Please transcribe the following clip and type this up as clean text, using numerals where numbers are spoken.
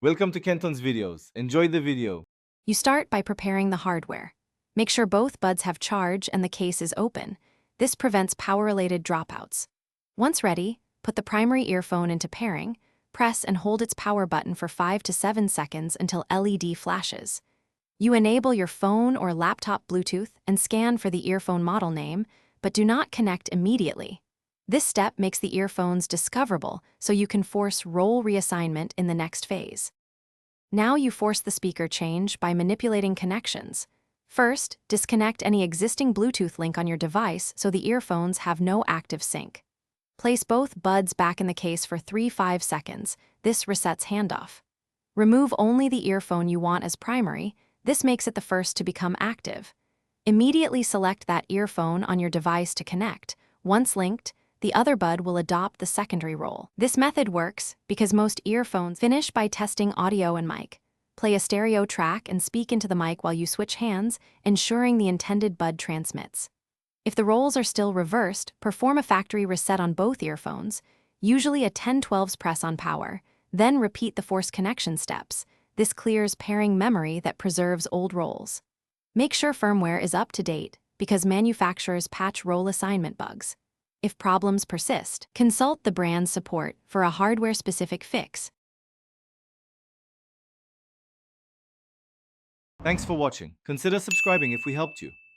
Welcome to Kenton's videos. Enjoy the video. You start by preparing the hardware. Make sure both buds have charge and the case is open. This prevents power-related dropouts. Once ready, put the primary earphone into pairing, press and hold its power button for 5 to 7 seconds until LED flashes. You enable your phone or laptop Bluetooth and scan for the earphone model name, but do not connect immediately. This step makes the earphones discoverable so you can force role reassignment in the next phase. Now you force the speaker change by manipulating connections. First, disconnect any existing Bluetooth link on your device so the earphones have no active sync. Place both buds back in the case for 3-5 seconds. This resets handoff. Remove only the earphone you want as primary. This makes it the first to become active. Immediately select that earphone on your device to connect. Once linked, the other bud will adopt the secondary role. This method works because most earphones finish by testing audio and mic. Play a stereo track and speak into the mic while you switch hands, ensuring the intended bud transmits. If the roles are still reversed, perform a factory reset on both earphones, usually a 10/12 press on power, then repeat the forced connection steps. This clears pairing memory that preserves old roles. Make sure firmware is up to date because manufacturers patch role assignment bugs. If problems persist, consult the brand's support for a hardware-specific fix. Thanks for watching. Consider subscribing if we helped you.